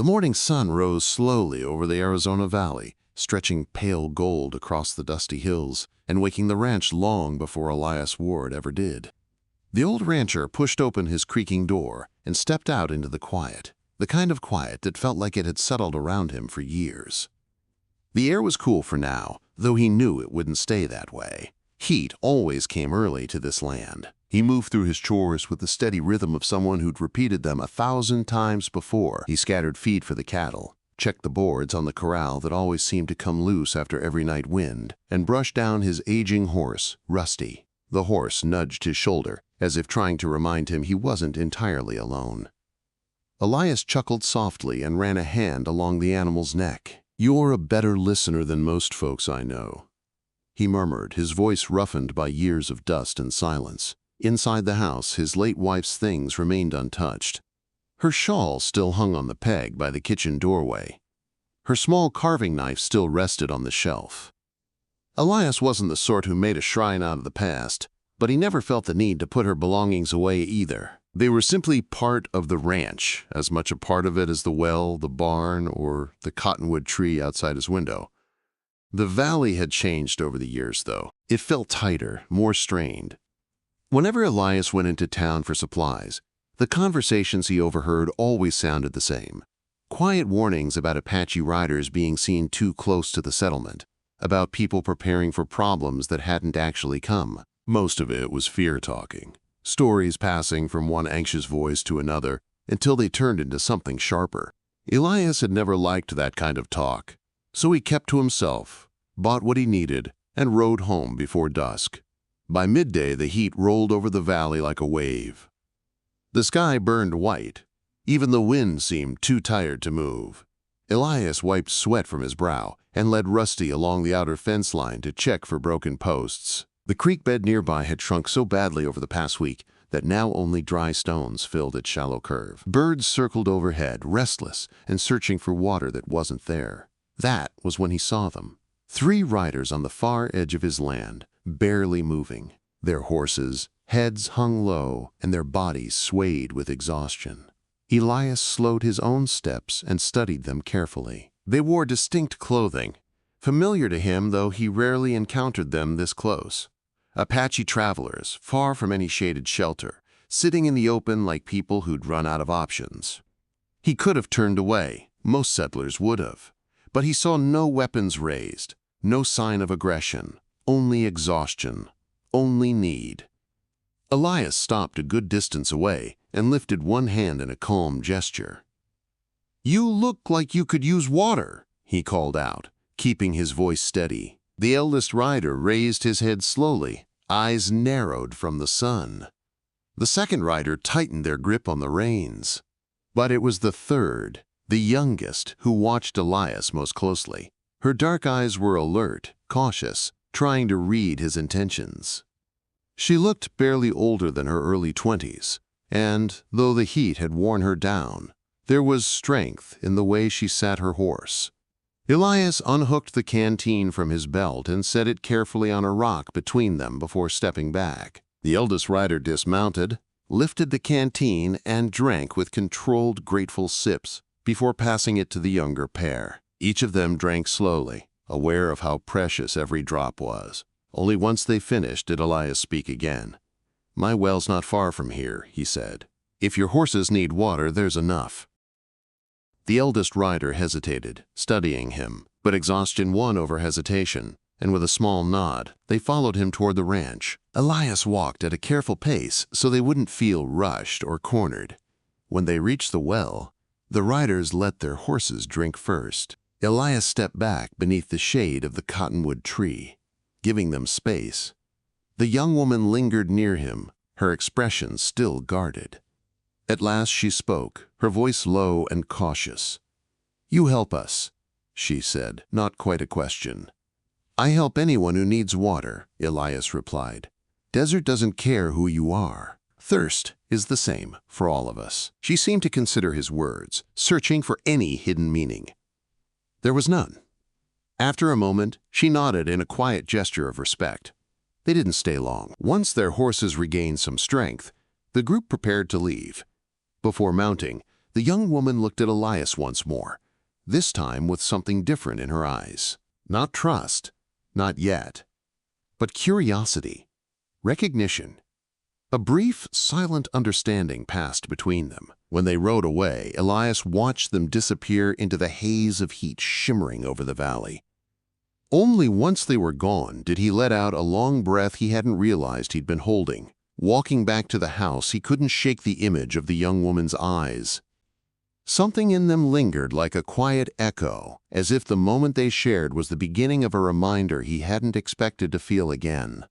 The morning sun rose slowly over the Arizona Valley, stretching pale gold across the dusty hills and waking the ranch long before Elias Ward ever did. The old rancher pushed open his creaking door and stepped out into the quiet, the kind of quiet that felt like it had settled around him for years. The air was cool for now, though he knew it wouldn't stay that way. Heat always came early to this land. He moved through his chores with the steady rhythm of someone who'd repeated them 1,000 times before. He scattered feed for the cattle, checked the boards on the corral that always seemed to come loose after every night wind, and brushed down his aging horse, Rusty. The horse nudged his shoulder, as if trying to remind him he wasn't entirely alone. Elias chuckled softly and ran a hand along the animal's neck. "You're a better listener than most folks I know," he murmured, his voice roughened by years of dust and silence. Inside the house, his late wife's things remained untouched. Her shawl still hung on the peg by the kitchen doorway. Her small carving knife still rested on the shelf. Elias wasn't the sort who made a shrine out of the past, but he never felt the need to put her belongings away either. They were simply part of the ranch, as much a part of it as the well, the barn, or the cottonwood tree outside his window. The valley had changed over the years, though. It felt tighter, more strained. Whenever Elias went into town for supplies, the conversations he overheard always sounded the same. Quiet warnings about Apache riders being seen too close to the settlement, about people preparing for problems that hadn't actually come. Most of it was fear talking, stories passing from one anxious voice to another until they turned into something sharper. Elias had never liked that kind of talk, so he kept to himself, bought what he needed, and rode home before dusk. By midday, the heat rolled over the valley like a wave. The sky burned white. Even the wind seemed too tired to move. Elias wiped sweat from his brow and led Rusty along the outer fence line to check for broken posts. The creek bed nearby had shrunk so badly over the past week that now only dry stones filled its shallow curve. Birds circled overhead, restless and searching for water that wasn't there. That was when he saw them. 3 riders on the far edge of his land, barely moving. Their horses' heads hung low and their bodies swayed with exhaustion. Elias slowed his own steps and studied them carefully. They wore distinct clothing, familiar to him though he rarely encountered them this close. Apache travelers, far from any shaded shelter, sitting in the open like people who'd run out of options. He could have turned away, most settlers would have, but he saw no weapons raised, no sign of aggression, only exhaustion, only need. Elias stopped a good distance away and lifted one hand in a calm gesture. "You look like you could use water," he called out, keeping his voice steady. The eldest rider raised his head slowly, eyes narrowed from the sun. The second rider tightened their grip on the reins. But it was the third, the youngest, who watched Elias most closely. Her dark eyes were alert, cautious, trying to read his intentions. She looked barely older than her early 20s, and, though the heat had worn her down, there was strength in the way she sat her horse. Elias unhooked the canteen from his belt and set it carefully on a rock between them before stepping back. The eldest rider dismounted, lifted the canteen, and drank with controlled, grateful sips before passing it to the younger pair. Each of them drank slowly, aware of how precious every drop was. Only once they finished did Elias speak again. "My well's not far from here," he said. "If your horses need water, there's enough." The eldest rider hesitated, studying him, but exhaustion won over hesitation, and with a small nod, they followed him toward the ranch. Elias walked at a careful pace so they wouldn't feel rushed or cornered. When they reached the well, the riders let their horses drink first. Elias stepped back beneath the shade of the cottonwood tree, giving them space. The young woman lingered near him, her expression still guarded. At last she spoke, her voice low and cautious. "You help us," she said, not quite a question. "I help anyone who needs water," Elias replied. "Desert doesn't care who you are. Thirst is the same for all of us." She seemed to consider his words, searching for any hidden meaning. There was none. After a moment, she nodded in a quiet gesture of respect. They didn't stay long. Once their horses regained some strength, the group prepared to leave. Before mounting, The young woman looked at Elias once more, this time with something different in her eyes. Not trust, not yet, but curiosity, recognition. A brief, silent understanding passed between them. When they rode away, Elias watched them disappear into the haze of heat shimmering over the valley. Only once they were gone did he let out a long breath he hadn't realized he'd been holding. Walking back to the house, he couldn't shake the image of the young woman's eyes. Something in them lingered like a quiet echo, as if the moment they shared was the beginning of a reminder he hadn't expected to feel again.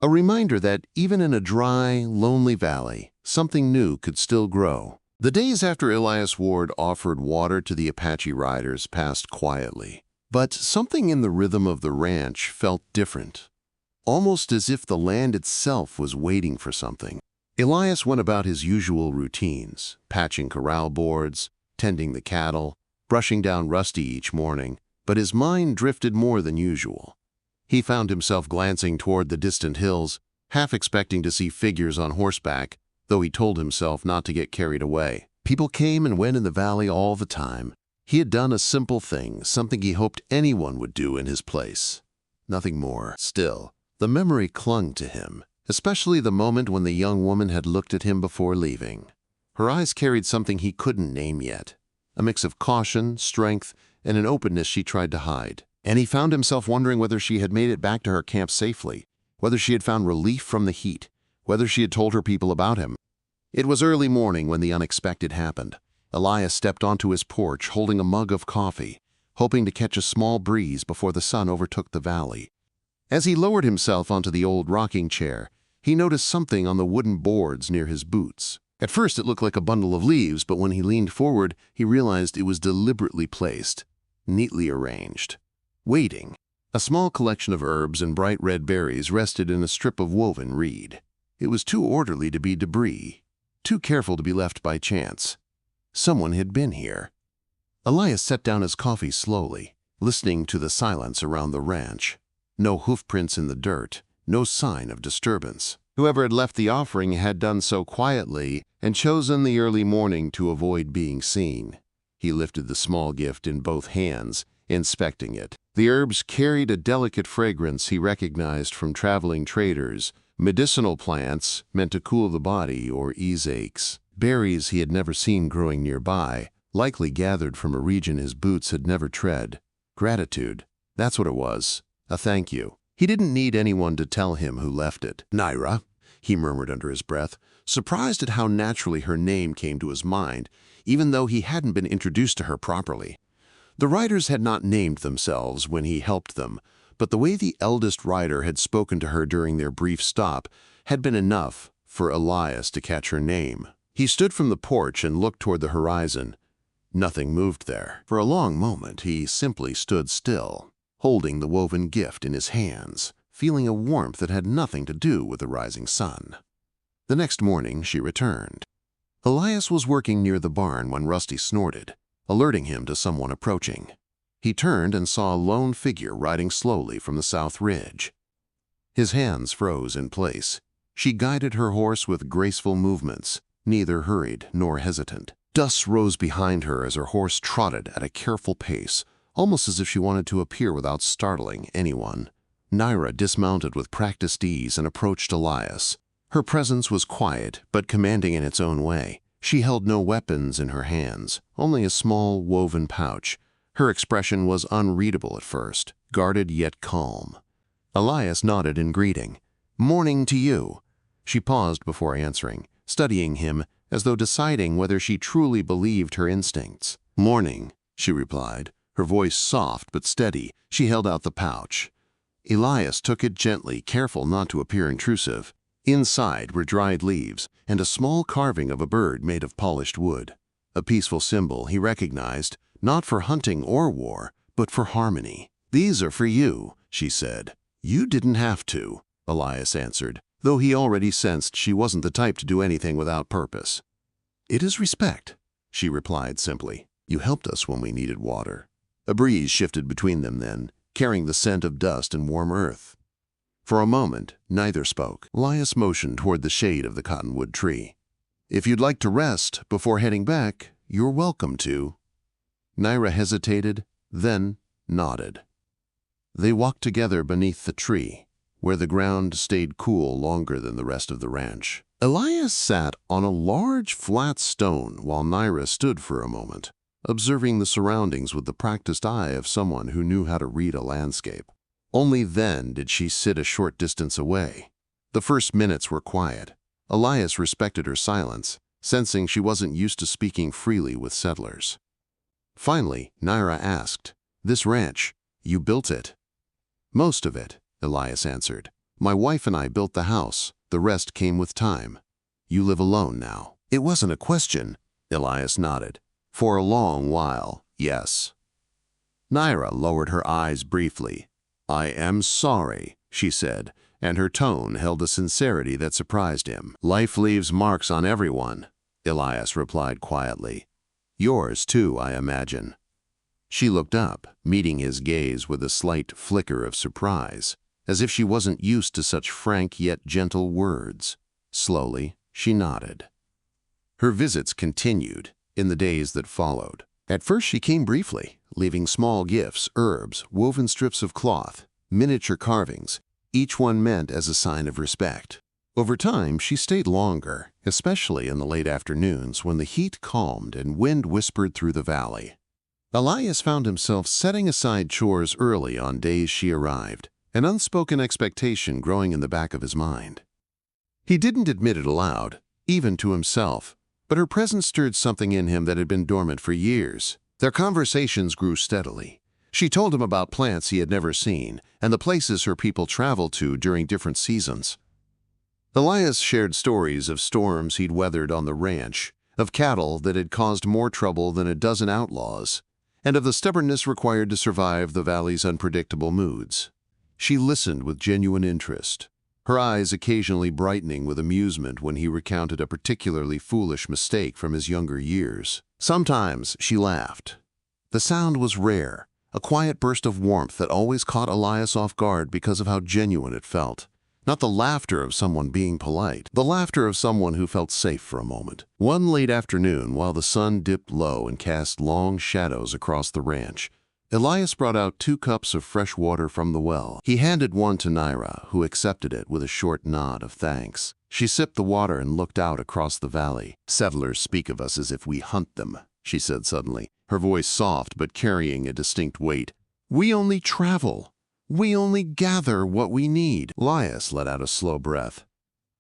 A reminder that even in a dry, lonely valley, something new could still grow. The days after Elias Ward offered water to the Apache riders passed quietly. But something in the rhythm of the ranch felt different, almost as if the land itself was waiting for something. Elias went about his usual routines, patching corral boards, tending the cattle, brushing down Rusty each morning, but his mind drifted more than usual. He found himself glancing toward the distant hills, half expecting to see figures on horseback, though he told himself not to get carried away. People came and went in the valley all the time. He had done a simple thing, something he hoped anyone would do in his place. Nothing more. Still, the memory clung to him, especially the moment when the young woman had looked at him before leaving. Her eyes carried something he couldn't name yet, a mix of caution, strength, and an openness she tried to hide. And he found himself wondering whether she had made it back to her camp safely, whether she had found relief from the heat, whether she had told her people about him. It was early morning when the unexpected happened. Elias stepped onto his porch holding a mug of coffee, hoping to catch a small breeze before the sun overtook the valley. As he lowered himself onto the old rocking chair, he noticed something on the wooden boards near his boots. At first it looked like a bundle of leaves, but when he leaned forward, he realized it was deliberately placed, neatly arranged. Waiting. A small collection of herbs and bright red berries rested in a strip of woven reed. It was too orderly to be debris, too careful to be left by chance. Someone had been here. Elias set down his coffee slowly, listening to the silence around the ranch. No hoofprints in the dirt, no sign of disturbance. Whoever had left the offering had done so quietly and chosen the early morning to avoid being seen. He lifted the small gift in both hands, inspecting it. The herbs carried a delicate fragrance he recognized from traveling traders, medicinal plants meant to cool the body or ease aches. Berries he had never seen growing nearby, likely gathered from a region his boots had never tread. Gratitude. That's what it was. A thank you. He didn't need anyone to tell him who left it. Naira, he murmured under his breath, surprised at how naturally her name came to his mind, even though he hadn't been introduced to her properly. The riders had not named themselves when he helped them, but the way the eldest rider had spoken to her during their brief stop had been enough for Elias to catch her name. He stood from the porch and looked toward the horizon. Nothing moved there. For a long moment, he simply stood still, holding the woven gift in his hands, feeling a warmth that had nothing to do with the rising sun. The next morning, she returned. Elias was working near the barn when Rusty snorted, alerting him to someone approaching. He turned and saw a lone figure riding slowly from the south ridge. His hands froze in place. She guided her horse with graceful movements, neither hurried nor hesitant. Dust rose behind her as her horse trotted at a careful pace, almost as if she wanted to appear without startling anyone. Naira dismounted with practiced ease and approached Elias. Her presence was quiet, but commanding in its own way. She held no weapons in her hands, only a small woven pouch. Her expression was unreadable at first, guarded yet calm. Elias nodded in greeting. "Morning to you." She paused before answering, studying him as though deciding whether she truly believed her instincts. "Morning," she replied, her voice soft but steady. She held out the pouch. Elias took it gently, careful not to appear intrusive. Inside were dried leaves and a small carving of a bird made of polished wood. A peaceful symbol he recognized, not for hunting or war, but for harmony. "These are for you," she said. "You didn't have to," Elias answered, though he already sensed she wasn't the type to do anything without purpose. "It is respect," she replied simply. "You helped us when we needed water." A breeze shifted between them then, carrying the scent of dust and warm earth. For a moment, neither spoke. Elias motioned toward the shade of the cottonwood tree. If you'd like to rest before heading back, you're welcome to." Naira hesitated, then nodded. They walked together beneath the tree, where the ground stayed cool longer than the rest of the ranch. Elias sat on a large flat stone while Naira stood for a moment, observing the surroundings with the practiced eye of someone who knew how to read a landscape. Only then did she sit a short distance away. The first minutes were quiet. Elias respected her silence, sensing she wasn't used to speaking freely with settlers. Finally, Naira asked, "This ranch, you built it?" "Most of it," Elias answered. "My wife and I built the house. The rest came with time. You live alone now." "It wasn't a question," Elias nodded. "For a long while, yes." Naira lowered her eyes briefly. "I am sorry," she said, and her tone held a sincerity that surprised him. "Life leaves marks on everyone," Elias replied quietly. "Yours too, I imagine." She looked up, meeting his gaze with a slight flicker of surprise, as if she wasn't used to such frank yet gentle words. Slowly, she nodded. Her visits continued in the days that followed. At first she came briefly, leaving small gifts, herbs, woven strips of cloth, miniature carvings, each one meant as a sign of respect. Over time, she stayed longer, especially in the late afternoons when the heat calmed and wind whispered through the valley. Elias found himself setting aside chores early on days she arrived, an unspoken expectation growing in the back of his mind. He didn't admit it aloud, even to himself, but her presence stirred something in him that had been dormant for years. Their conversations grew steadily. She told him about plants he had never seen and the places her people traveled to during different seasons. Elias shared stories of storms he'd weathered on the ranch, of cattle that had caused more trouble than a dozen outlaws, and of the stubbornness required to survive the valley's unpredictable moods. She listened with genuine interest, her eyes occasionally brightening with amusement when he recounted a particularly foolish mistake from his younger years. Sometimes she laughed. The sound was rare, a quiet burst of warmth that always caught Elias off guard because of how genuine it felt. Not the laughter of someone being polite, the laughter of someone who felt safe for a moment. One late afternoon, while the sun dipped low and cast long shadows across the ranch, Elias brought out 2 cups of fresh water from the well. He handed one to Naira, who accepted it with a short nod of thanks. She sipped the water and looked out across the valley. "Settlers speak of us as if we hunt them," she said suddenly, her voice soft but carrying a distinct weight. "We only travel. We only gather what we need." Elias let out a slow breath.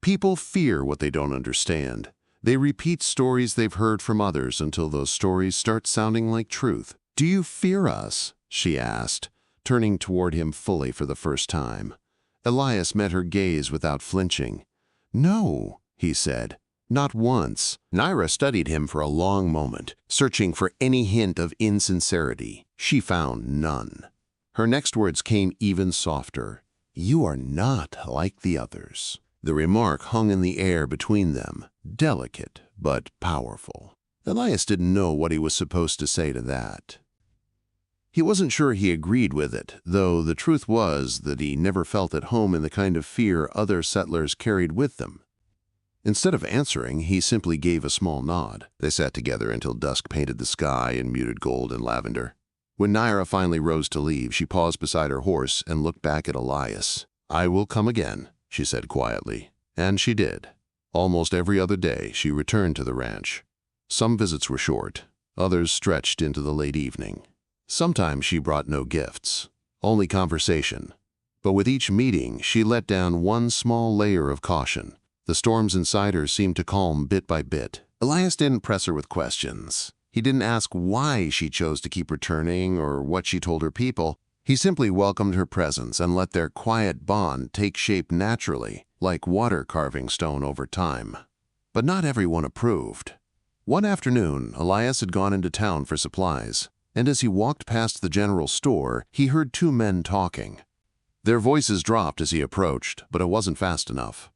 People fear what they don't understand. They repeat stories they've heard from others until those stories start sounding like truth. "Do you fear us?" she asked, turning toward him fully for the first time. Elias met her gaze without flinching. "No," he said, "not once." Naira studied him for a long moment, searching for any hint of insincerity. She found none. Her next words came even softer. "You are not like the others." The remark hung in the air between them, delicate but powerful. Elias didn't know what he was supposed to say to that. He wasn't sure he agreed with it, though the truth was that he never felt at home in the kind of fear other settlers carried with them. Instead of answering, he simply gave a small nod. They sat together until dusk painted the sky in muted gold and lavender. When Naira finally rose to leave, she paused beside her horse and looked back at Elias. "I will come again," she said quietly. And she did. Almost every other day, she returned to the ranch. Some visits were short, others stretched into the late evening. Sometimes she brought no gifts, only conversation. But with each meeting, she let down one small layer of caution. The storms inside her seemed to calm bit by bit. Elias didn't press her with questions. He didn't ask why she chose to keep returning or what she told her people. He simply welcomed her presence and let their quiet bond take shape naturally, like water carving stone over time. But not everyone approved. One afternoon, Elias had gone into town for supplies, and as he walked past the general store, he heard 2 men talking. Their voices dropped as he approached, but it wasn't fast enough.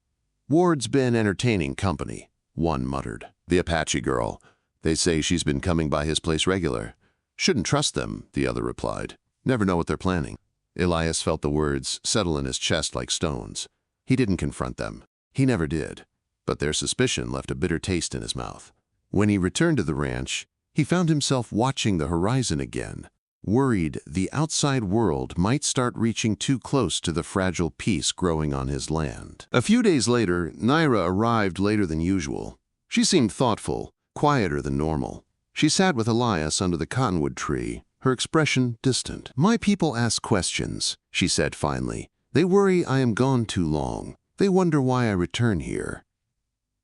"Ward's been entertaining company," one muttered. "The Apache girl. They say she's been coming by his place regular." "Shouldn't trust them," the other replied. "Never know what they're planning." Elias felt the words settle in his chest like stones. He didn't confront them. He never did. but their suspicion left a bitter taste in his mouth. When he returned to the ranch, he found himself watching the horizon again, worried the outside world might start reaching too close to the fragile peace growing on his land. A few days later, Naira arrived later than usual. She seemed thoughtful, quieter than normal. She sat with Elias under the cottonwood tree, her expression distant. "My people ask questions," she said finally. "They worry I am gone too long. They wonder why I return here."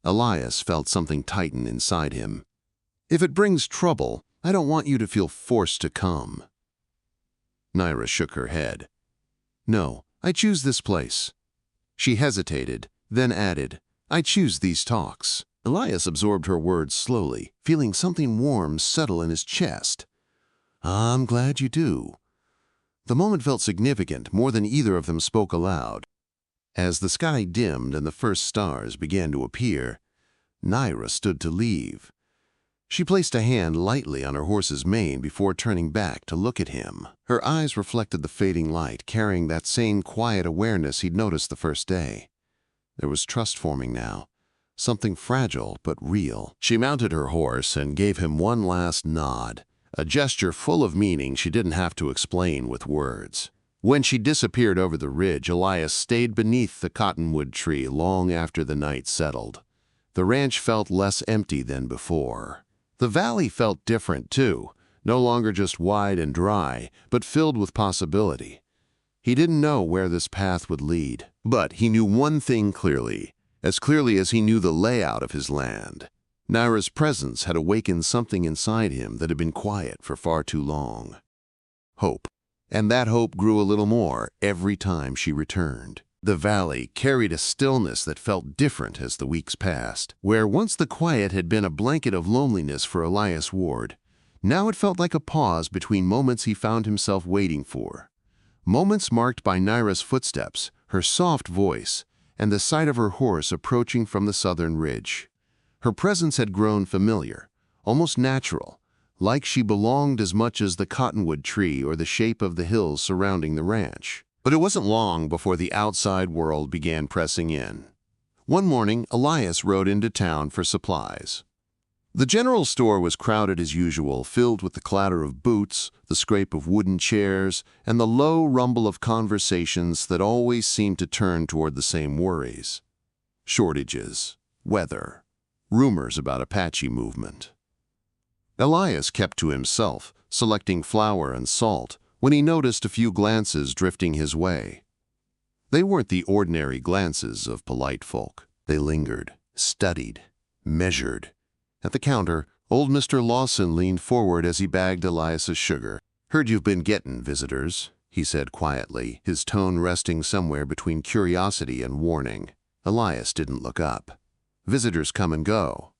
Elias felt something tighten inside him. "If it brings trouble, I don't want you to feel forced to come." Naira shook her head. "No, I choose this place." She hesitated, then added, "I choose these talks." Elias absorbed her words slowly, feeling something warm settle in his chest. "I'm glad you do." The moment felt significant, more than either of them spoke aloud. As the sky dimmed and the first stars began to appear, Naira stood to leave. She placed a hand lightly on her horse's mane before turning back to look at him. Her eyes reflected the fading light, carrying that same quiet awareness he'd noticed the first day. There was trust forming now, something fragile but real. She mounted her horse and gave him one last nod, a gesture full of meaning she didn't have to explain with words. When she disappeared over the ridge, Elias stayed beneath the cottonwood tree long after the night settled. The ranch felt less empty than before. The valley felt different, too, no longer just wide and dry, but filled with possibility. He didn't know where this path would lead, but he knew one thing clearly as he knew the layout of his land. Naira's presence had awakened something inside him that had been quiet for far too long. Hope. And that hope grew a little more every time she returned. The valley carried a stillness that felt different as the weeks passed. Where once the quiet had been a blanket of loneliness for Elias Ward, now it felt like a pause between moments he found himself waiting for. Moments marked by Naira's footsteps, her soft voice, and the sight of her horse approaching from the southern ridge. Her presence had grown familiar, almost natural, like she belonged as much as the cottonwood tree or the shape of the hills surrounding the ranch. But it wasn't long before the outside world began pressing in. One morning, Elias rode into town for supplies. The general store was crowded as usual, filled with the clatter of boots, the scrape of wooden chairs, and the low rumble of conversations that always seemed to turn toward the same worries. Shortages, weather, rumors about Apache movement. Elias kept to himself, selecting flour and salt, when he noticed a few glances drifting his way. They weren't the ordinary glances of polite folk. They lingered, studied, measured. At the counter, old Mr. Lawson leaned forward as he bagged Elias's sugar. "Heard you've been getting visitors," he said quietly, his tone resting somewhere between curiosity and warning. Elias didn't look up. "Visitors come and go."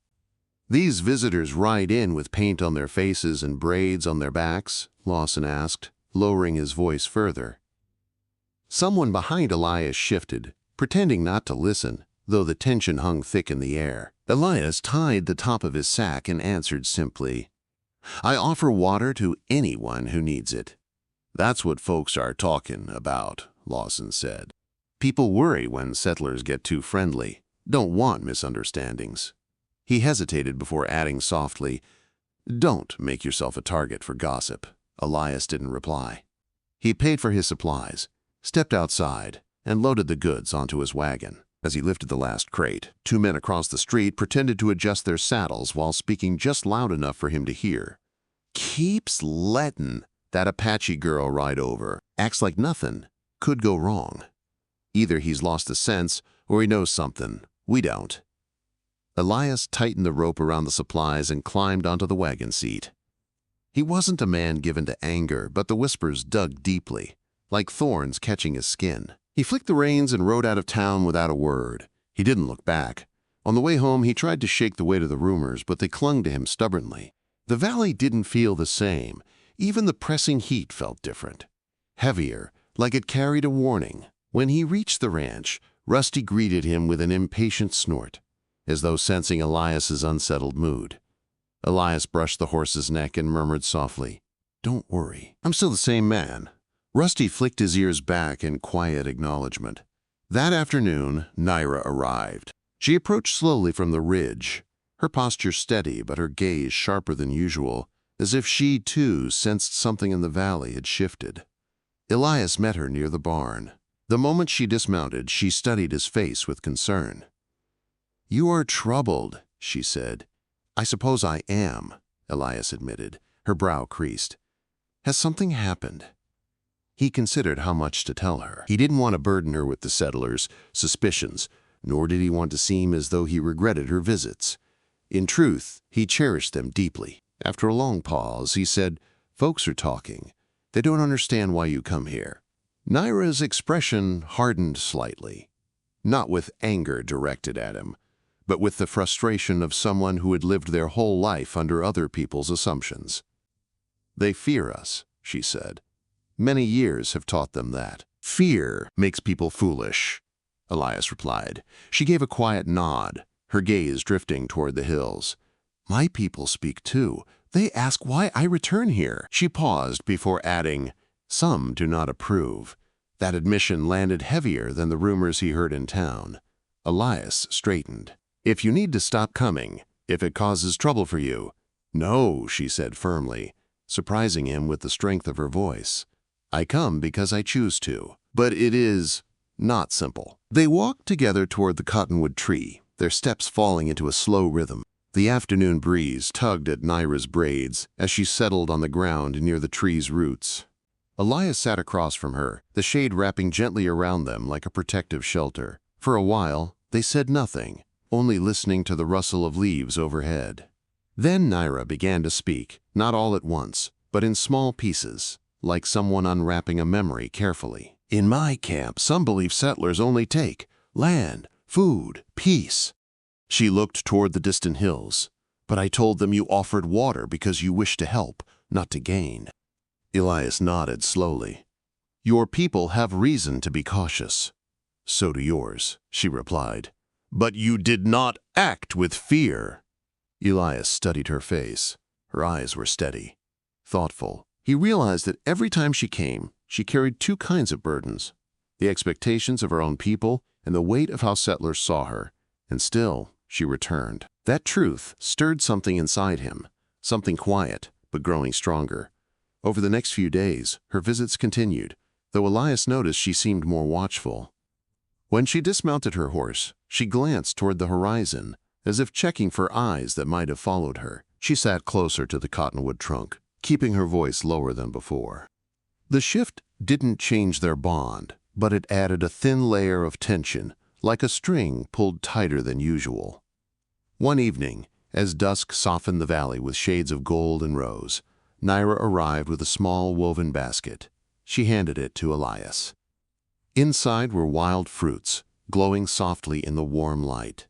"These visitors ride in with paint on their faces and braids on their backs?" Lawson asked, lowering his voice further. Someone behind Elias shifted, pretending not to listen, though the tension hung thick in the air. Elias tied the top of his sack and answered simply, "I offer water to anyone who needs it." "That's what folks are talking about," Lawson said. "People worry when settlers get too friendly, don't want misunderstandings." He hesitated before adding softly, "Don't make yourself a target for gossip." Elias didn't reply. He paid for his supplies, stepped outside, and loaded the goods onto his wagon. As he lifted the last crate, two men across the street pretended to adjust their saddles while speaking just loud enough for him to hear. "Keeps lettin' that Apache girl ride over. Acts like nothing could go wrong. Either he's lost the sense or he knows something we don't." Elias tightened the rope around the supplies and climbed onto the wagon seat. He wasn't a man given to anger, but the whispers dug deeply, like thorns catching his skin. He flicked the reins and rode out of town without a word. He didn't look back. On the way home, he tried to shake the weight of the rumors, but they clung to him stubbornly. The valley didn't feel the same. Even the pressing heat felt different. Heavier, like it carried a warning. When he reached the ranch, Rusty greeted him with an impatient snort, as though sensing Elias's unsettled mood. Elias brushed the horse's neck and murmured softly, "Don't worry, I'm still the same man." Rusty flicked his ears back in quiet acknowledgement. That afternoon, Naira arrived. She approached slowly from the ridge, her posture steady but her gaze sharper than usual, as if she, too, sensed something in the valley had shifted. Elias met her near the barn. The moment she dismounted, she studied his face with concern. "You are troubled," she said. "I suppose I am," Elias admitted, her brow creased. "Has something happened?" He considered how much to tell her. He didn't want to burden her with the settlers' suspicions, nor did he want to seem as though he regretted her visits. In truth, he cherished them deeply. After a long pause, he said, "Folks are talking. They don't understand why you come here." Naira's expression hardened slightly, not with anger directed at him, but with the frustration of someone who had lived their whole life under other people's assumptions. "They fear us," she said. "Many years have taught them that." "Fear makes people foolish," Elias replied. She gave a quiet nod, her gaze drifting toward the hills. "My people speak too. They ask why I return here." She paused before adding, "Some do not approve." That admission landed heavier than the rumors he heard in town. Elias straightened. "If you need to stop coming, if it causes trouble for you." "No," she said firmly, surprising him with the strength of her voice. "I come because I choose to. But it is not simple." They walked together toward the cottonwood tree, their steps falling into a slow rhythm. The afternoon breeze tugged at Naira's braids as she settled on the ground near the tree's roots. Elias sat across from her, the shade wrapping gently around them like a protective shelter. For a while, they said nothing, only listening to the rustle of leaves overhead. Then Naira began to speak, not all at once, but in small pieces, like someone unwrapping a memory carefully. "In my camp, some believe settlers only take land, food, peace." She looked toward the distant hills. "But I told them you offered water because you wished to help, not to gain." Elias nodded slowly. "Your people have reason to be cautious." "So do yours," she replied. "But you did not act with fear." Elias studied her face. Her eyes were steady, thoughtful. He realized that every time she came, she carried two kinds of burdens: the expectations of her own people and the weight of how settlers saw her. And still, she returned. That truth stirred something inside him, something quiet, but growing stronger. Over the next few days, her visits continued, though Elias noticed she seemed more watchful. When she dismounted her horse, she glanced toward the horizon, as if checking for eyes that might have followed her. She sat closer to the cottonwood trunk, keeping her voice lower than before. The shift didn't change their bond, but it added a thin layer of tension, like a string pulled tighter than usual. One evening, as dusk softened the valley with shades of gold and rose, Naira arrived with a small woven basket. She handed it to Elias. Inside were wild fruits, glowing softly in the warm light.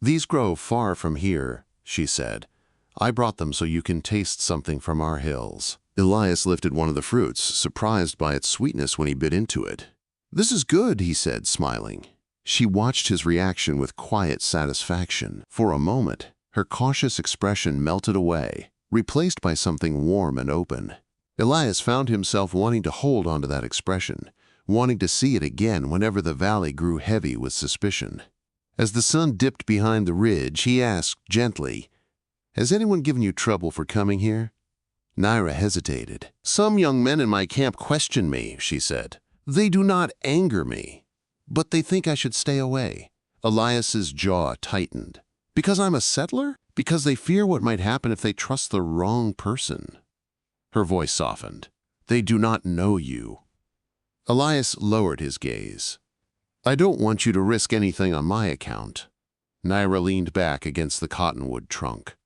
"These grow far from here," she said. "I brought them so you can taste something from our hills." Elias lifted one of the fruits, surprised by its sweetness when he bit into it. "This is good," he said, smiling. She watched his reaction with quiet satisfaction. For a moment, her cautious expression melted away, replaced by something warm and open. Elias found himself wanting to hold onto that expression, wanting to see it again whenever the valley grew heavy with suspicion. As the sun dipped behind the ridge, he asked gently, "Has anyone given you trouble for coming here?" Naira hesitated. "Some young men in my camp question me," she said. "They do not anger me, but they think I should stay away." Elias's jaw tightened. "Because I'm a settler? Because they fear what might happen if they trust the wrong person?" Her voice softened. "They do not know you." Elias lowered his gaze. "I don't want you to risk anything on my account." Naira leaned back against the cottonwood trunk.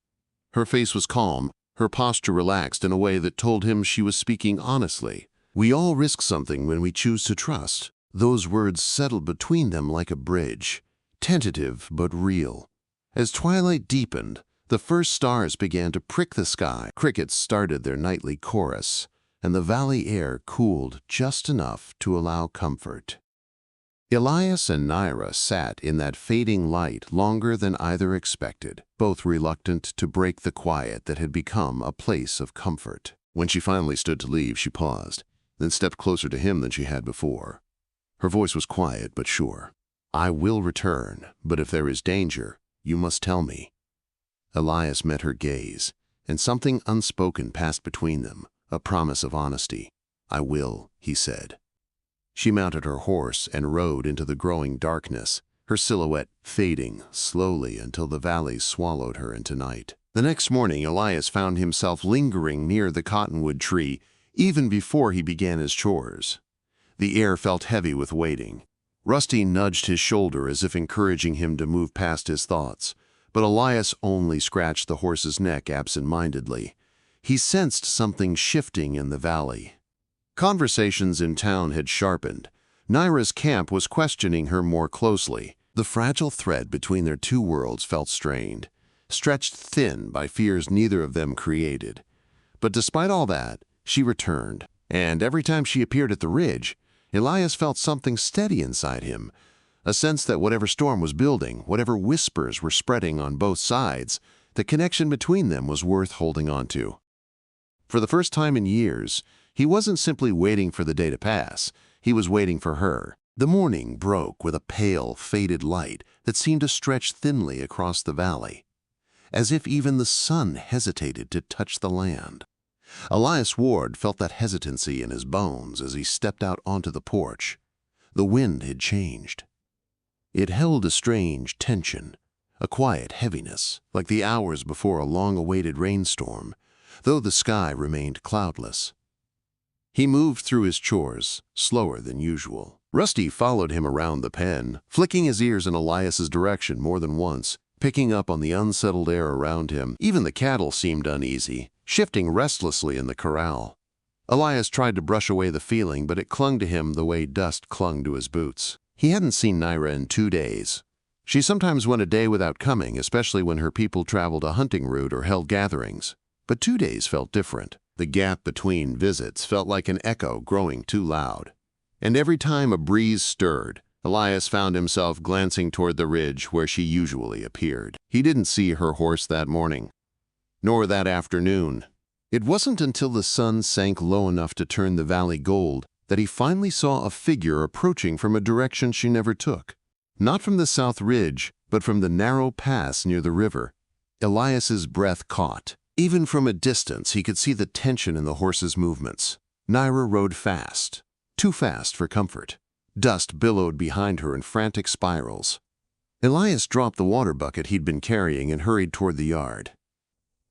Her face was calm, her posture relaxed in a way that told him she was speaking honestly. "We all risk something when we choose to trust." Those words settled between them like a bridge, tentative but real. As twilight deepened, the first stars began to prick the sky. Crickets started their nightly chorus, and the valley air cooled just enough to allow comfort. Elias and Naira sat in that fading light longer than either expected, both reluctant to break the quiet that had become a place of comfort. When she finally stood to leave, she paused, then stepped closer to him than she had before. Her voice was quiet but sure. I will return, but if there is danger, you must tell me. Elias met her gaze, and something unspoken passed between them, a promise of honesty. I will, he said. She mounted her horse and rode into the growing darkness, her silhouette fading slowly until the valleys swallowed her into night. The next morning, Elias found himself lingering near the cottonwood tree, even before he began his chores. The air felt heavy with waiting. Rusty nudged his shoulder as if encouraging him to move past his thoughts, but Elias only scratched the horse's neck absent-mindedly. He sensed something shifting in the valley. Conversations in town had sharpened. Naira's camp was questioning her more closely. The fragile thread between their two worlds felt strained, stretched thin by fears neither of them created. But despite all that, she returned, and every time she appeared at the ridge, Elias felt something steady inside him, a sense that whatever storm was building, whatever whispers were spreading on both sides, the connection between them was worth holding on to. For the first time in years, he wasn't simply waiting for the day to pass, he was waiting for her. The morning broke with a pale, faded light that seemed to stretch thinly across the valley, as if even the sun hesitated to touch the land. Elias Ward felt that hesitancy in his bones as he stepped out onto the porch. The wind had changed. It held a strange tension, a quiet heaviness, like the hours before a long-awaited rainstorm, though the sky remained cloudless. He moved through his chores, slower than usual. Rusty followed him around the pen, flicking his ears in Elias's direction more than once, picking up on the unsettled air around him. Even the cattle seemed uneasy, shifting restlessly in the corral. Elias tried to brush away the feeling, but it clung to him the way dust clung to his boots. He hadn't seen Naira in 2 days. She sometimes went a day without coming, especially when her people traveled a hunting route or held gatherings. But 2 days felt different. The gap between visits felt like an echo growing too loud. And every time a breeze stirred, Elias found himself glancing toward the ridge where she usually appeared. He didn't see her horse that morning, nor that afternoon. It wasn't until the sun sank low enough to turn the valley gold that he finally saw a figure approaching from a direction she never took. Not from the south ridge, but from the narrow pass near the river. Elias's breath caught. Even from a distance, he could see the tension in the horse's movements. Naira rode fast, too fast for comfort. Dust billowed behind her in frantic spirals. Elias dropped the water bucket he'd been carrying and hurried toward the yard.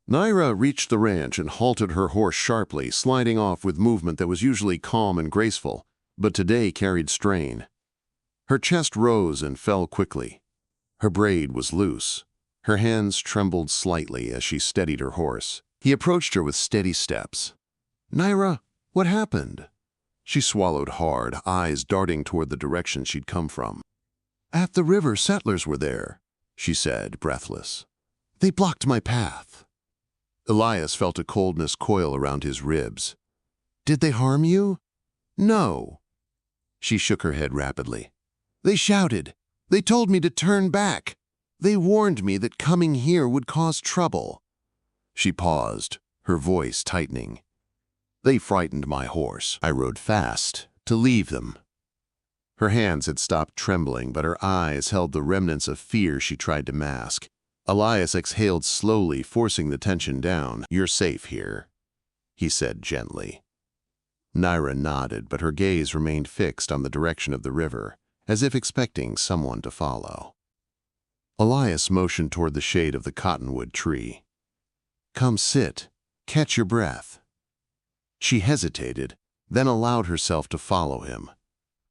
Naira reached the ranch and halted her horse sharply, sliding off with movement that was usually calm and graceful, but today carried strain. Her chest rose and fell quickly. Her braid was loose. Her hands trembled slightly as she steadied her horse. He approached her with steady steps. "Naira, what happened?" She swallowed hard, eyes darting toward the direction she'd come from. "At the river, settlers were there," she said, breathless. "They blocked my path." Elias felt a coldness coil around his ribs. "Did they harm you?" "No." She shook her head rapidly. "They shouted. They told me to turn back. They warned me that coming here would cause trouble." She paused, her voice tightening. "They frightened my horse. I rode fast to leave them." Her hands had stopped trembling, but her eyes held the remnants of fear she tried to mask. Elias exhaled slowly, forcing the tension down. "You're safe here," he said gently. Naira nodded, but her gaze remained fixed on the direction of the river, as if expecting someone to follow. Elias motioned toward the shade of the cottonwood tree. "Come sit. Catch your breath." She hesitated, then allowed herself to follow him.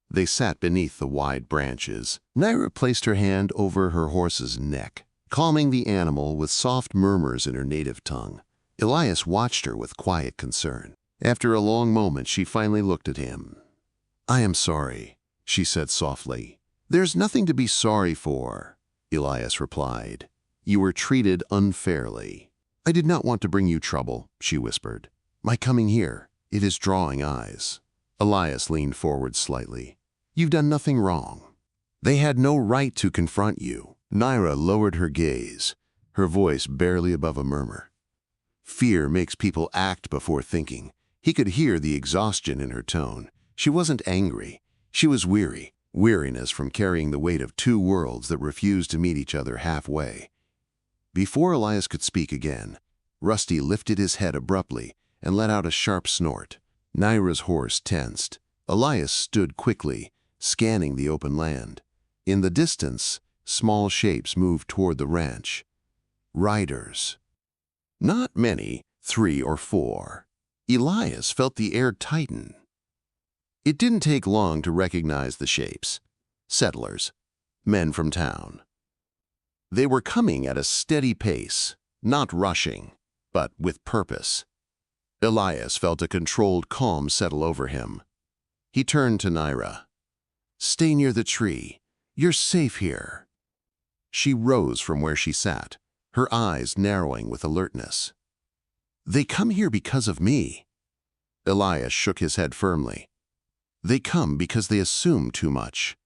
They sat beneath the wide branches. Naira placed her hand over her horse's neck, calming the animal with soft murmurs in her native tongue. Elias watched her with quiet concern. After a long moment, she finally looked at him. "I am sorry," she said softly. "There's nothing to be sorry for," Elias replied. "You were treated unfairly." "I did not want to bring you trouble," she whispered. "My coming here, it is drawing eyes." Elias leaned forward slightly. "You've done nothing wrong. They had no right to confront you." Naira lowered her gaze, her voice barely above a murmur. "Fear makes people act before thinking." He could hear the exhaustion in her tone. She wasn't angry. She was weary, weariness from carrying the weight of two worlds that refused to meet each other halfway. Before Elias could speak again, Rusty lifted his head abruptly and let out a sharp snort. Naira's horse tensed. Elias stood quickly, scanning the open land. In the distance, small shapes moved toward the ranch. Riders. Not many, 3 or 4. Elias felt the air tighten. It didn't take long to recognize the shapes. Settlers, men from town. They were coming at a steady pace, not rushing, but with purpose. Elias felt a controlled calm settle over him. He turned to Naira. "Stay near the tree. You're safe here." She rose from where she sat, her eyes narrowing with alertness. "They come here because of me." Elias shook his head firmly. "They come because they assume too much."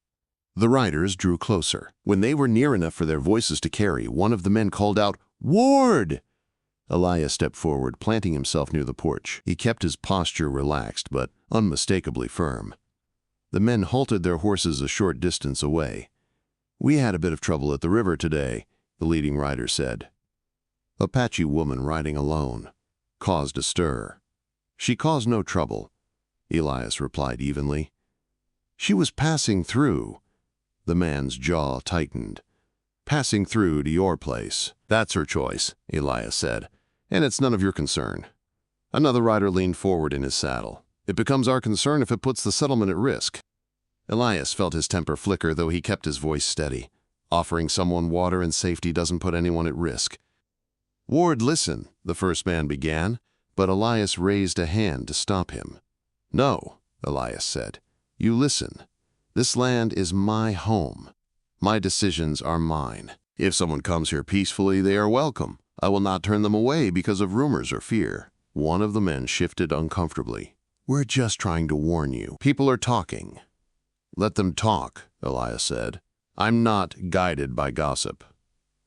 The riders drew closer. When they were near enough for their voices to carry, one of the men called out, "Ward!" Elias stepped forward, planting himself near the porch. He kept his posture relaxed, but unmistakably firm. The men halted their horses a short distance away. "We had a bit of trouble at the river today," the leading rider said. "Apache woman riding alone. Caused a stir." "She caused no trouble," Elias replied evenly. "She was passing through." The man's jaw tightened. "Passing through to your place. That's her choice," Elias said, "and it's none of your concern." Another rider leaned forward in his saddle. "It becomes our concern if it puts the settlement at risk." Elias felt his temper flicker, though he kept his voice steady. Offering someone water and safety doesn't put anyone at risk. "Ward, listen," the first man began, but Elias raised a hand to stop him. "No," Elias said. "You listen. This land is my home. My decisions are mine. If someone comes here peacefully, they are welcome. I will not turn them away because of rumors or fear." One of the men shifted uncomfortably. "We're just trying to warn you. People are talking." "Let them talk," Elias said. "I'm not guided by gossip."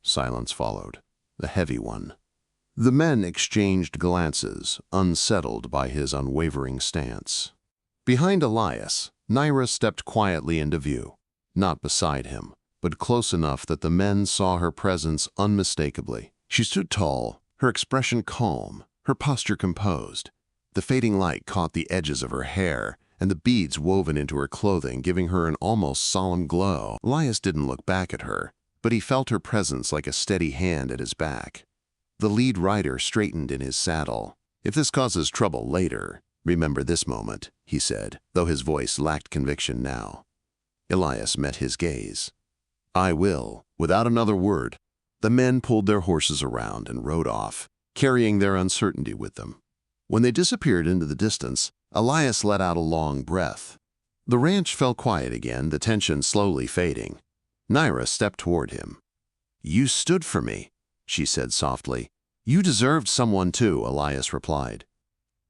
Silence followed, a heavy one. The men exchanged glances, unsettled by his unwavering stance. Behind Elias, Naira stepped quietly into view, not beside him, but close enough that the men saw her presence unmistakably. She stood tall, her expression calm, her posture composed. The fading light caught the edges of her hair, and the beads woven into her clothing, giving her an almost solemn glow. Elias didn't look back at her, but he felt her presence like a steady hand at his back. The lead rider straightened in his saddle. "If this causes trouble later, remember this moment," he said, though his voice lacked conviction now. Elias met his gaze. "I will." Without another word, the men pulled their horses around and rode off, carrying their uncertainty with them. When they disappeared into the distance, Elias let out a long breath. The ranch fell quiet again, the tension slowly fading. Naira stepped toward him. "You stood for me," she said softly. "You deserved someone too," Elias replied.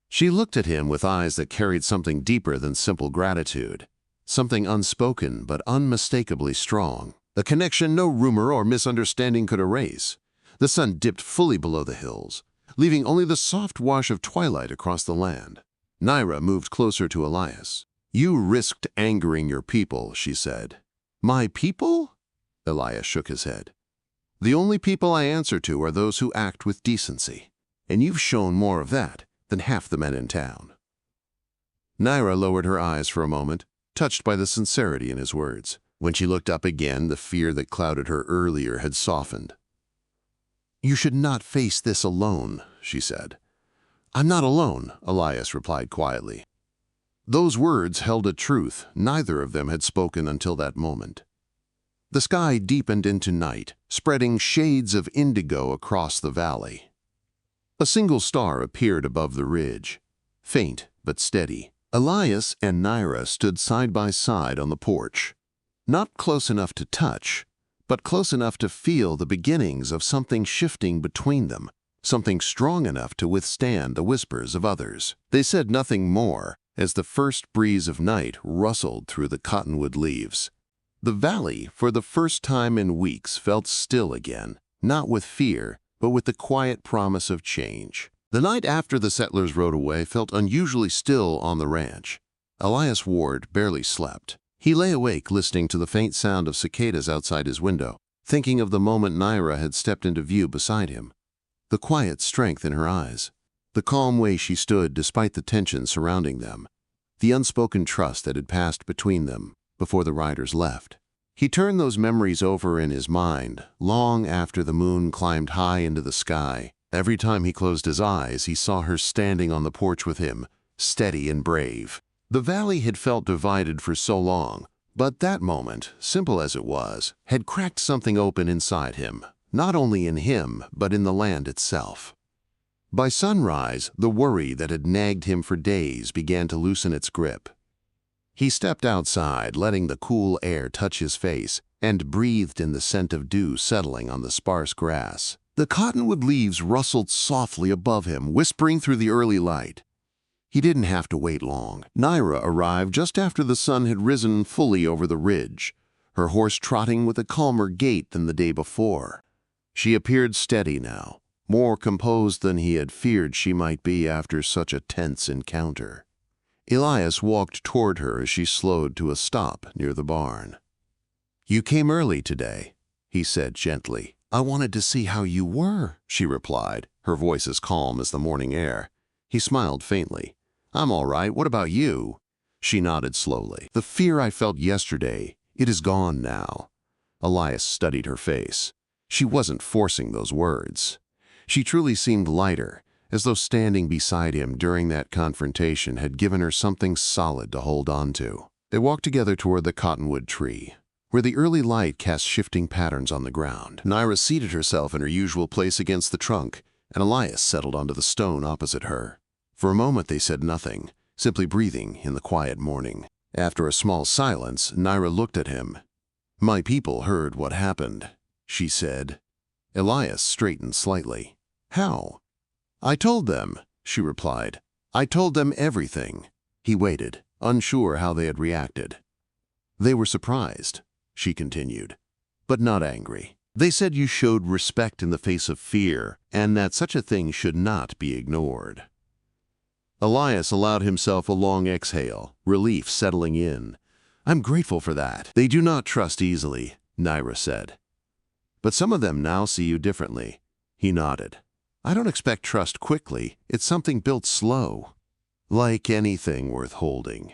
She looked at him with eyes that carried something deeper than simple gratitude, something unspoken but unmistakably strong, a connection no rumor or misunderstanding could erase. The sun dipped fully below the hills, leaving only the soft wash of twilight across the land. Naira moved closer to Elias. "You risked angering your people," she said. "My people?" Elias shook his head. "The only people I answer to are those who act with decency, and you've shown more of that than half the men in town." Naira lowered her eyes for a moment, touched by the sincerity in his words. When she looked up again, the fear that clouded her earlier had softened. "You should not face this alone," she said. "I'm not alone," Elias replied quietly. Those words held a truth neither of them had spoken until that moment. The sky deepened into night, spreading shades of indigo across the valley. A single star appeared above the ridge, faint but steady. Elias and Naira stood side by side on the porch, not close enough to touch, but close enough to feel the beginnings of something shifting between them, something strong enough to withstand the whispers of others. They said nothing more as the first breeze of night rustled through the cottonwood leaves. The valley, for the first time in weeks, felt still again, not with fear, but with the quiet promise of change. The night after the settlers rode away felt unusually still on the ranch. Elias Ward barely slept. He lay awake listening to the faint sound of cicadas outside his window, thinking of the moment Naira had stepped into view beside him. The quiet strength in her eyes, the calm way she stood despite the tension surrounding them, the unspoken trust that had passed between them before the riders left. He turned those memories over in his mind long after the moon climbed high into the sky. Every time he closed his eyes, he saw her standing on the porch with him, steady and brave. The valley had felt divided for so long, but that moment, simple as it was, had cracked something open inside him, not only in him, but in the land itself. By sunrise, the worry that had nagged him for days began to loosen its grip. He stepped outside, letting the cool air touch his face, and breathed in the scent of dew settling on the sparse grass. The cottonwood leaves rustled softly above him, whispering through the early light. He didn't have to wait long. Naira arrived just after the sun had risen fully over the ridge, her horse trotting with a calmer gait than the day before. She appeared steady now, more composed than he had feared she might be after such a tense encounter. Elias walked toward her as she slowed to a stop near the barn. "You came early today," he said gently. "I wanted to see how you were," she replied, her voice as calm as the morning air. He smiled faintly. "I'm all right. What about you?" She nodded slowly. "The fear I felt yesterday, it is gone now." Elias studied her face. She wasn't forcing those words. She truly seemed lighter, as though standing beside him during that confrontation had given her something solid to hold on to. They walked together toward the cottonwood tree, where the early light cast shifting patterns on the ground. Naira seated herself in her usual place against the trunk, and Elias settled onto the stone opposite her. For a moment they said nothing, simply breathing in the quiet morning. After a small silence, Naira looked at him. "My people heard what happened," she said. Elias straightened slightly. "How?" "I told them," she replied. "I told them everything." He waited, unsure how they had reacted. "They were surprised," she continued, "but not angry. They said you showed respect in the face of fear, and that such a thing should not be ignored." Elias allowed himself a long exhale, relief settling in. "I'm grateful for that. They do not trust easily," Naira said. "But some of them now see you differently." He nodded. "I don't expect trust quickly. It's something built slow, like anything worth holding."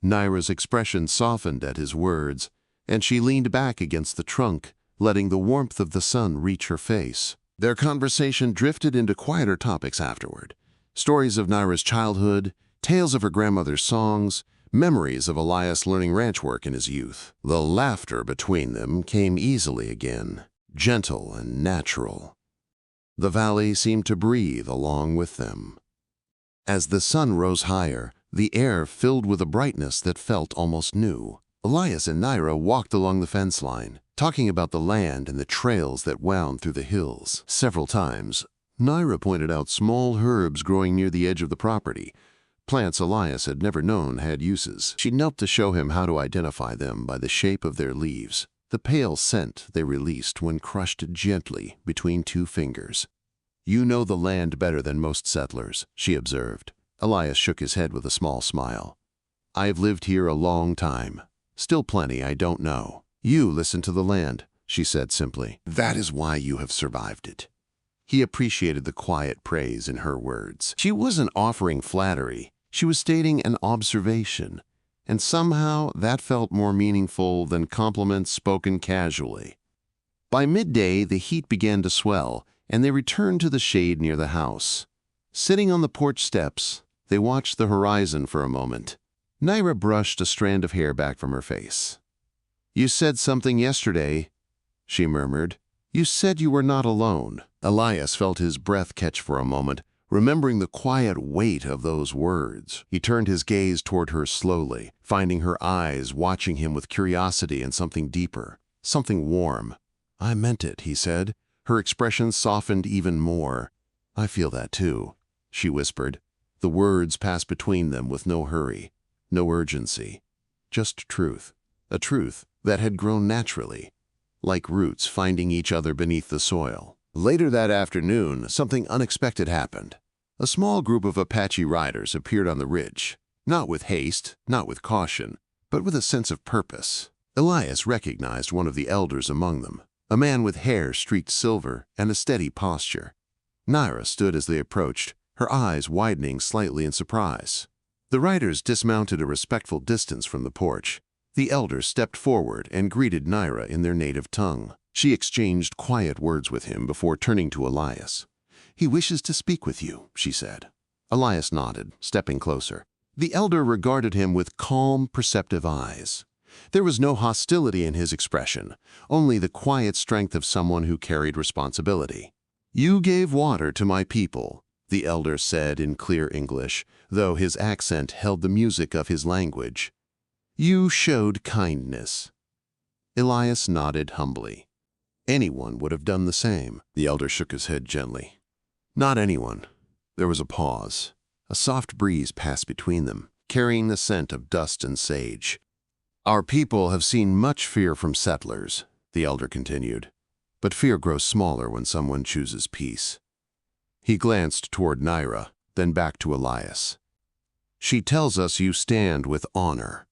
Naira's expression softened at his words, and she leaned back against the trunk, letting the warmth of the sun reach her face. Their conversation drifted into quieter topics afterward. Stories of Naira's childhood, tales of her grandmother's songs, memories of Elias learning ranch work in his youth. The laughter between them came easily again, gentle and natural. The valley seemed to breathe along with them. As the sun rose higher, the air filled with a brightness that felt almost new. Elias and Naira walked along the fence line, talking about the land and the trails that wound through the hills. Several times, Naira pointed out small herbs growing near the edge of the property, plants Elias had never known had uses. She knelt to show him how to identify them by the shape of their leaves, the pale scent they released when crushed gently between two fingers. "You know the land better than most settlers," she observed. Elias shook his head with a small smile. "I've lived here a long time. Still plenty I don't know." "You listen to the land," she said simply. "That is why you have survived it." He appreciated the quiet praise in her words. She wasn't offering flattery. She was stating an observation, and somehow that felt more meaningful than compliments spoken casually. By midday, the heat began to swell, and they returned to the shade near the house. Sitting on the porch steps, they watched the horizon for a moment. Naira brushed a strand of hair back from her face. "You said something yesterday," she murmured. "You said you were not alone." Elias felt his breath catch for a moment, remembering the quiet weight of those words. He turned his gaze toward her slowly, finding her eyes watching him with curiosity and something deeper, something warm. "I meant it," he said. Her expression softened even more. "I feel that too," she whispered. The words passed between them with no hurry, no urgency, just truth, a truth that had grown naturally, like roots finding each other beneath the soil. Later that afternoon, something unexpected happened. A small group of Apache riders appeared on the ridge, not with haste, not with caution, but with a sense of purpose. Elias recognized one of the elders among them, a man with hair streaked silver and a steady posture. Naira stood as they approached, her eyes widening slightly in surprise. The riders dismounted a respectful distance from the porch. The elder stepped forward and greeted Naira in their native tongue. She exchanged quiet words with him before turning to Elias. "He wishes to speak with you," she said. Elias nodded, stepping closer. The elder regarded him with calm, perceptive eyes. There was no hostility in his expression, only the quiet strength of someone who carried responsibility. "You gave water to my people," the elder said in clear English, though his accent held the music of his language. "You showed kindness." Elias nodded humbly. "Anyone would have done the same." The elder shook his head gently. "Not anyone." There was a pause. A soft breeze passed between them, carrying the scent of dust and sage. "Our people have seen much fear from settlers," the elder continued, "but fear grows smaller when someone chooses peace." He glanced toward Naira, then back to Elias. "She tells us you stand with honor."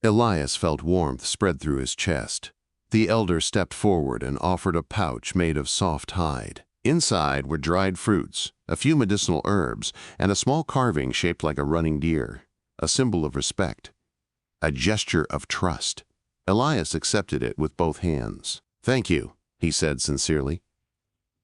Elias felt warmth spread through his chest. The elder stepped forward and offered a pouch made of soft hide. Inside were dried fruits, a few medicinal herbs, and a small carving shaped like a running deer, a symbol of respect, a gesture of trust. Elias accepted it with both hands. "Thank you," he said sincerely.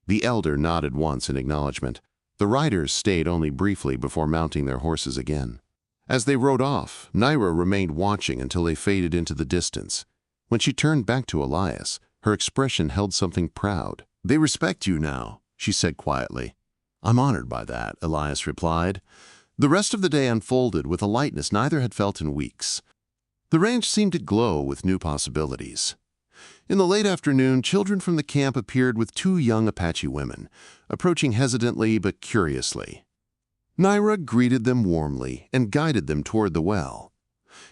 The elder nodded once in acknowledgement. The riders stayed only briefly before mounting their horses again. As they rode off, Naira remained watching until they faded into the distance. When she turned back to Elias, her expression held something proud. "They respect you now," she said quietly. "I'm honored by that," Elias replied. The rest of the day unfolded with a lightness neither had felt in weeks. The ranch seemed to glow with new possibilities. In the late afternoon, children from the camp appeared with two young Apache women, approaching hesitantly but curiously. Naira greeted them warmly and guided them toward the well.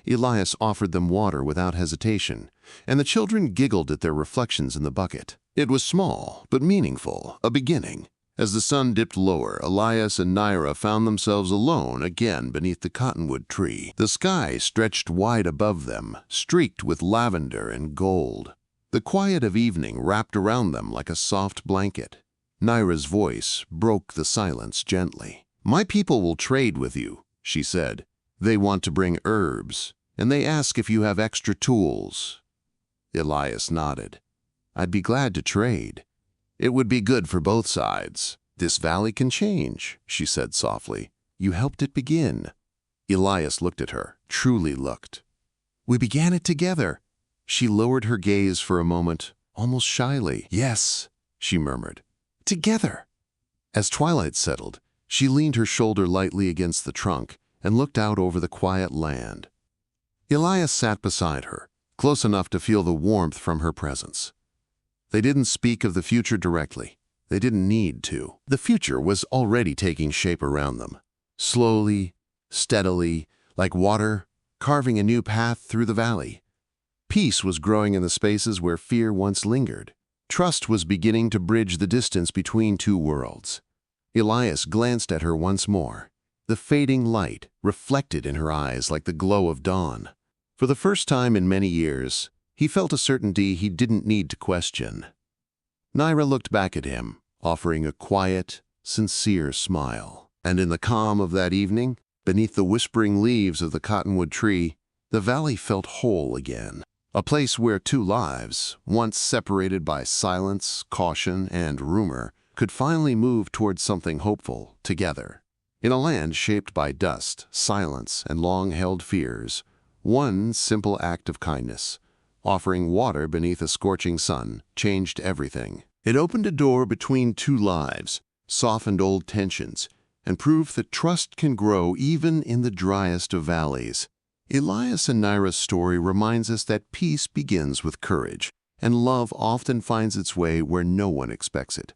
Elias offered them water without hesitation, and the children giggled at their reflections in the bucket. It was small, but meaningful, a beginning. As the sun dipped lower, Elias and Naira found themselves alone again beneath the cottonwood tree. The sky stretched wide above them, streaked with lavender and gold. The quiet of evening wrapped around them like a soft blanket. Naira's voice broke the silence gently. "My people will trade with you," she said. "They want to bring herbs, and they ask if you have extra tools." Elias nodded. "I'd be glad to trade. It would be good for both sides." "This valley can change," she said softly. "You helped it begin." Elias looked at her, truly looked. "We began it together." She lowered her gaze for a moment, almost shyly. "Yes," she murmured. "Together." As twilight settled, she leaned her shoulder lightly against the trunk and looked out over the quiet land. Elias sat beside her, close enough to feel the warmth from her presence. They didn't speak of the future directly. They didn't need to. The future was already taking shape around them. Slowly, steadily, like water, carving a new path through the valley. Peace was growing in the spaces where fear once lingered. Trust was beginning to bridge the distance between two worlds. Elias glanced at her once more. The fading light reflected in her eyes like the glow of dawn. For the first time in many years, he felt a certainty he didn't need to question. Naira looked back at him, offering a quiet, sincere smile. And in the calm of that evening, beneath the whispering leaves of the cottonwood tree, the valley felt whole again. A place where two lives, once separated by silence, caution, and rumor, could finally move towards something hopeful together. In a land shaped by dust, silence, and long-held fears, one simple act of kindness, offering water beneath a scorching sun, changed everything. It opened a door between two lives, softened old tensions, and proved that trust can grow even in the driest of valleys. Elias and Naira's story reminds us that peace begins with courage, and love often finds its way where no one expects it.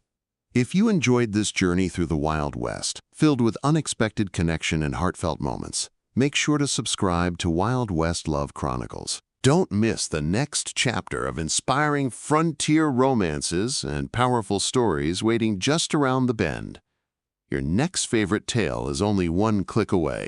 If you enjoyed this journey through the Wild West, filled with unexpected connection and heartfelt moments, make sure to subscribe to Wild West Love Chronicles. Don't miss the next chapter of inspiring frontier romances and powerful stories waiting just around the bend. Your next favorite tale is only one click away.